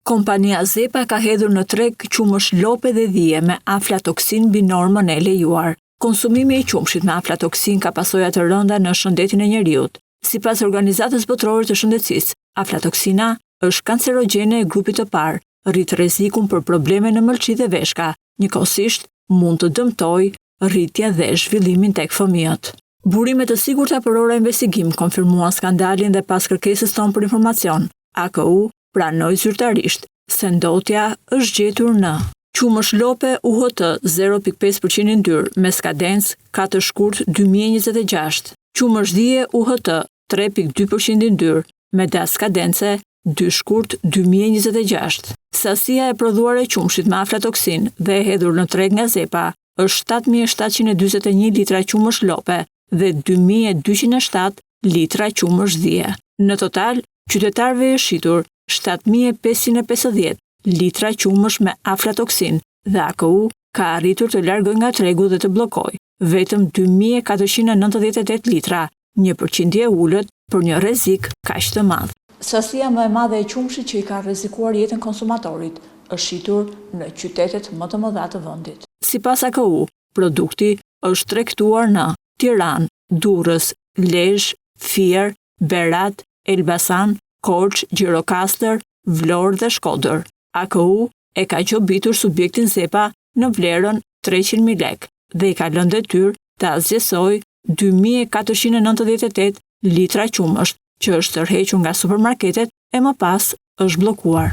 Kompania Zepa ka hedhur në treg qumësh lope dhe dhije me aflatoksin mbi normën e lejuar. Konsumimi i qumshit me aflatoksin ka pasoja të rënda në shëndetin e njerëzit. Sipas Organizatës Botërore të Shëndetësisë, aflatoksina është kancerogjene e grupit të parë, rrit rrezikun për probleme në mëlçi dhe veshka, njëkohësisht mund të dëmtojë rritjen dhe zhvillimin tek fëmijët. Burime të sigurta për ora investigim konfirmuan skandalin dhe pas kërkesës tonë për informacion, AKU pranoi zyrtarisht se ndotja është gjetur në qumësh lope UHT 0.5% yndyrë me skadencë 4 shkurt 2026, qumësh dhije UHT 3.2% yndyrë me skadence 2 shkurt 2026. Sasia e prodhuar e qumshit me aflatoksin dhe e hedhur në treg nga Zepa është 7.741 litra qumësh lope dhe 2.207 litra qumësh dhije. Në total, qytetarëve është shitur 7.550 litra qumësh me aflatoksin dhe AKU ka arritur të largojë nga tregu dhe të bllokojë vetëm 2.498 litra, 1% ulët për një rrezik kaq të madh. Sasia më e madhe e qumshit që i ka rrezikuar jetën konsumatorit është shitur në qytetet më të mëdha të vendit. Sipas AKU, produkti është tregtuar në Tiranë, Durrës, Lezhë, Fier, Berat, Elbasan, Korçë, Gjirokastër, Vlorë dhe Shkodër. AKU e ka qobitur subjektin Zepa në vlerën 300.000 lekë dhe i ka lënë detyrë të azgjësojë 2.498 litra qumësht që është tërhequr nga supermarketet e më pas është bllokuar.